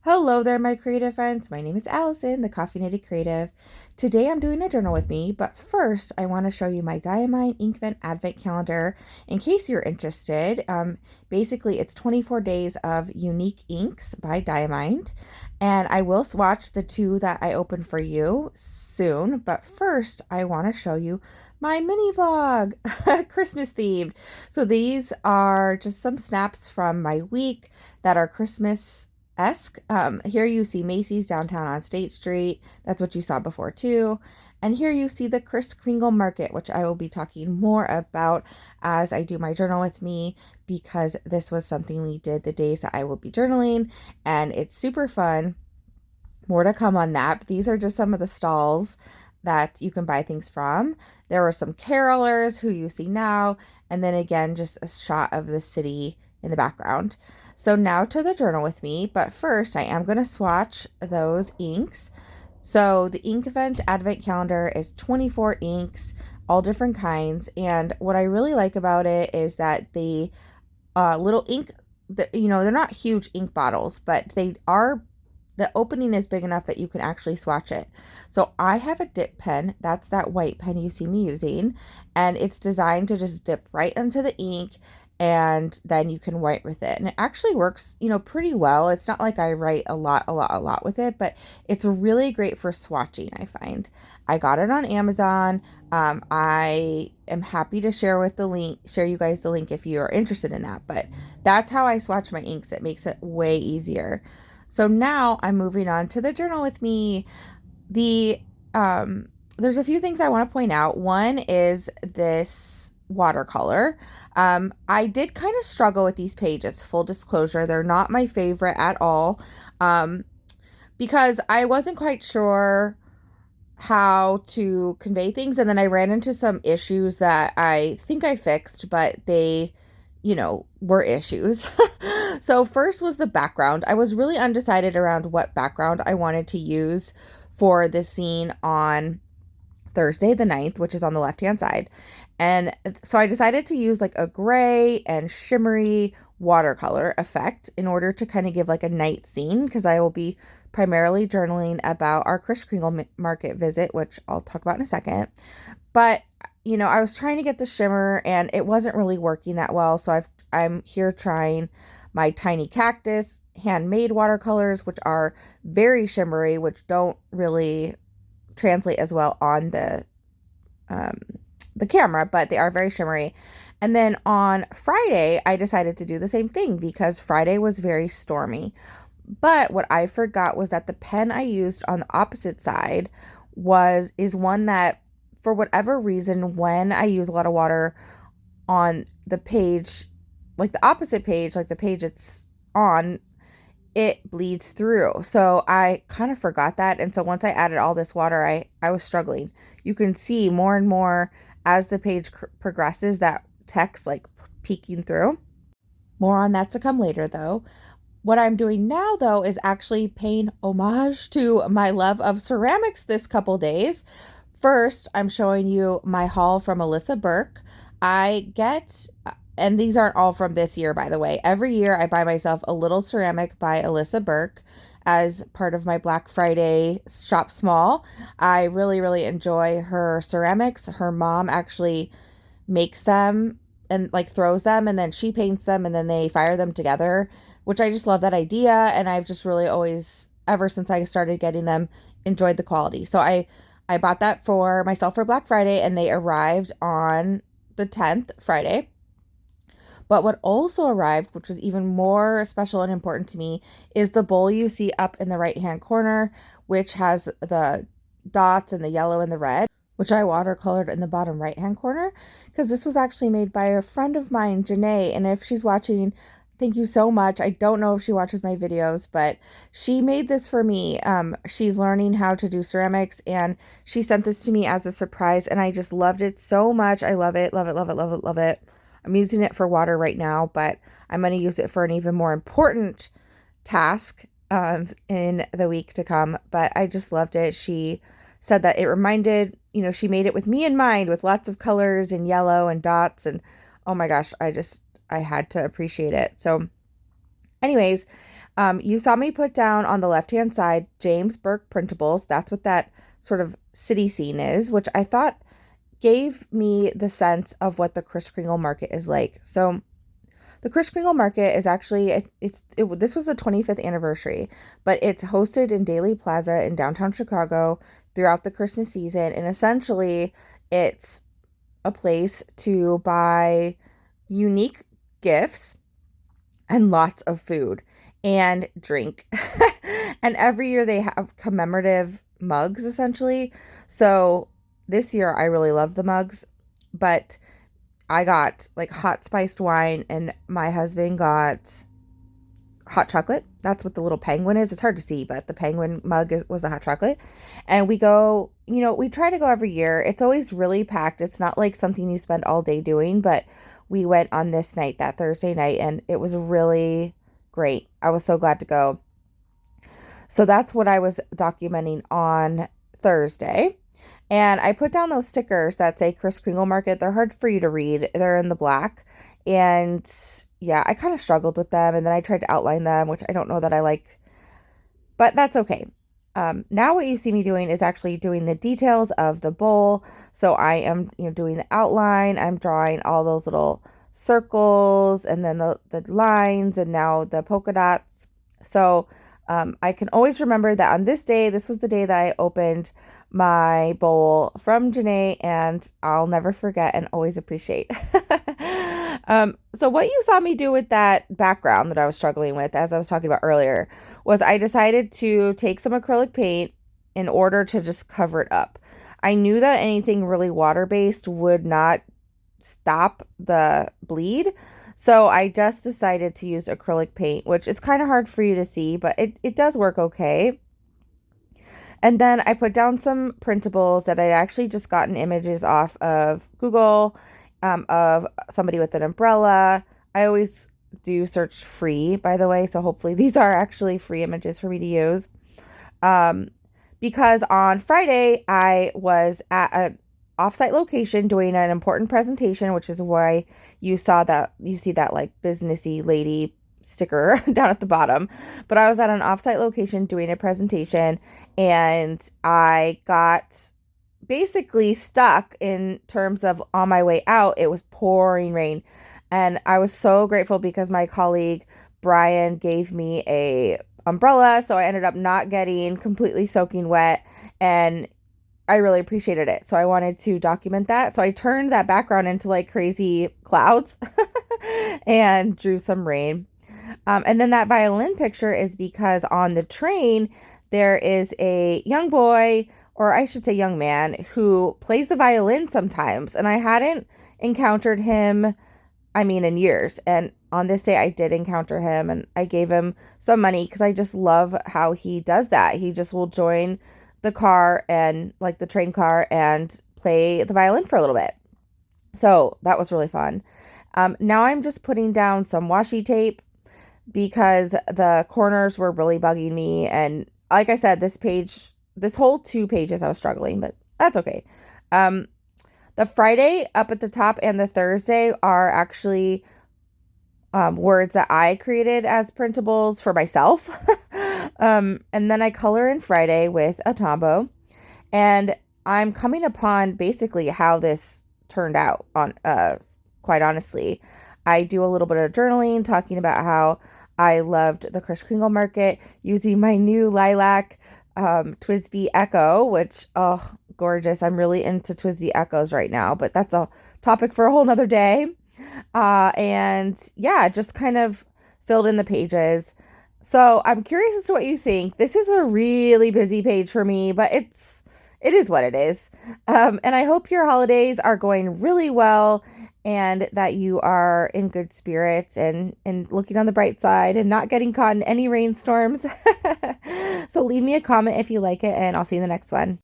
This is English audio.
Hello there, my creative friends. My name is Allison, the Caffeinated Creative. Today I'm doing a journal with me, but first I want to show you my Diamine Inkvent Advent Calendar in case you're interested. Basically, it's 24 days of unique inks by Diamine, and I will swatch the two that I opened for you soon, but first I want to show you my mini vlog, Christmas themed. So these are just some snaps from my week that are Christmas esque. Here you see Macy's downtown on State Street. That's what you saw before too. And here you see the Kris Kringle Market, which I will be talking more about as I do my journal with me, because this was something we did the days that I will be journaling, and it's super fun. More to come on that. But these are just some of the stalls that you can buy things from. There were some carolers who you see now, and then again, just a shot of the city in the background. So now to the journal with me, but first I am going to swatch those inks. So the Inkvent Advent Calendar is 24 inks, all different kinds, and what I really like about it is that the little ink, they're not huge ink bottles, but the opening is big enough that you can actually swatch it. So I have a dip pen. That's that white pen you see me using, and it's designed to just dip right into the ink, and then you can write with it. And it actually works, pretty well. It's not like I write a lot with it, but it's really great for swatching, I find. I got it on Amazon. I am happy to share you guys the link if you are interested in that, but that's how I swatch my inks. It makes it way easier. So now I'm moving on to the journal with me. There's a few things I want to point out. One is this watercolor. I did kind of struggle with these pages, full disclosure. They're not my favorite at all, because I wasn't quite sure how to convey things, and then I ran into some issues that I think I fixed, but they were issues. So first was the background. I was really undecided around what background I wanted to use for the scene on Thursday the 9th, which is on the left-hand side. And so I decided to use like a gray and shimmery watercolor effect in order to kind of give like a night scene, because I will be primarily journaling about our Kris Kringle Market visit, which I'll talk about in a second. But I was trying to get the shimmer and it wasn't really working that well. So I'm here trying my tiny cactus handmade watercolors, which are very shimmery, which don't really translate as well on the camera, but they are very shimmery. And then on Friday, I decided to do the same thing because Friday was very stormy. But what I forgot was that the pen I used on the opposite side is one that, for whatever reason, when I use a lot of water on the page, like the opposite page, like the page it's on, it bleeds through. So I kind of forgot that. And so once I added all this water, I was struggling. You can see more and more as the page progresses that text like peeking through. More on that to come later though. What I'm doing now though is actually paying homage to my love of ceramics this couple days. First, I'm showing you my haul from Alyssa Burke. And these aren't all from this year, by the way. Every year I buy myself a little ceramic by Alyssa Burke as part of my Black Friday shop small. I really, really enjoy her ceramics. Her mom actually makes them and like throws them, and then she paints them, and then they fire them together, which I just love that idea. And I've just really always, ever since I started getting them, enjoyed the quality. So I bought that for myself for Black Friday, and they arrived on the 10th, Friday. But what also arrived, which was even more special and important to me, is the bowl you see up in the right-hand corner, which has the dots and the yellow and the red, which I watercolored in the bottom right-hand corner, because this was actually made by a friend of mine, Janae, and if she's watching, thank you so much. I don't know if she watches my videos, but she made this for me. She's learning how to do ceramics, and she sent this to me as a surprise, and I just loved it so much. I love it, love it, love it, love it, love it. I'm using it for water right now, but I'm going to use it for an even more important task in the week to come. But I just loved it. She said that it reminded, she made it with me in mind, with lots of colors and yellow and dots. And oh my gosh, I had to appreciate it. So anyways, You saw me put down on the left-hand side, James Burke Printables. That's what that sort of city scene is, which I thought gave me the sense of what the Kris Kringle Market is like. So the Kris Kringle Market is actually, this was the 25th anniversary, but it's hosted in Daly Plaza in downtown Chicago throughout the Christmas season. And essentially, it's a place to buy unique gifts and lots of food and drink. And every year they have commemorative mugs, essentially. So this year I really love the mugs, but I got like hot spiced wine and my husband got hot chocolate. That's what the little penguin is. It's hard to see, but the penguin mug was the hot chocolate. And we go, we try to go every year. It's always really packed. It's not like something you spend all day doing, but we went on this night, that Thursday night, and it was really great. I was so glad to go. So that's what I was documenting on Thursday. And I put down those stickers that say Kris Kringle Market. They're hard for you to read. They're in the black. And yeah, I kind of struggled with them. And then I tried to outline them, which I don't know that I like, but that's okay. Now what you see me doing is actually doing the details of the bowl. So I am, doing the outline. I'm drawing all those little circles and then the lines and now the polka dots. So I can always remember that on this day, this was the day that I opened my bowl from Janae, and I'll never forget and always appreciate. So what you saw me do with that background that I was struggling with, as I was talking about earlier, was I decided to take some acrylic paint in order to just cover it up. I knew that anything really water-based would not stop the bleed, so I just decided to use acrylic paint, which is kind of hard for you to see, but it does work okay. And then I put down some printables that I'd actually just gotten images off of Google, of somebody with an umbrella. I always do search free, by the way, so hopefully these are actually free images for me to use. Because on Friday, I was at an offsite location doing an important presentation, which is why you see that like businessy lady sticker down at the bottom. But I was at an offsite location doing a presentation, and I got basically stuck in terms of on my way out. It was pouring rain, and I was so grateful because my colleague Brian gave me a umbrella, so I ended up not getting completely soaking wet, and I really appreciated it. So I wanted to document that. So I turned that background into like crazy clouds and drew some rain. And then that violin picture is because on the train, there is a young boy, or I should say young man, who plays the violin sometimes. And I hadn't encountered him, in years. And on this day, I did encounter him, and I gave him some money because I just love how he does that. He just will join the car and like the train car and play the violin for a little bit. So that was really fun. Now I'm just putting down some washi tape because the corners were really bugging me. And like I said, this whole 2 pages I was struggling, but that's okay. The Friday up at the top and the Thursday are actually words that I created as printables for myself. And then I color in Friday with a Tombow, and I'm coming upon basically how this turned out on, quite honestly. I do a little bit of journaling talking about how I loved the Kris Kringle Market using my new lilac Twisby Echo, which, oh, gorgeous. I'm really into Twisby Echoes right now, but that's a topic for a whole nother day. And yeah, just kind of filled in the pages. So I'm curious as to what you think. This is a really busy page for me, but it is what it is. And I hope your holidays are going really well and that you are in good spirits and looking on the bright side and not getting caught in any rainstorms. So leave me a comment if you like it, and I'll see you in the next one.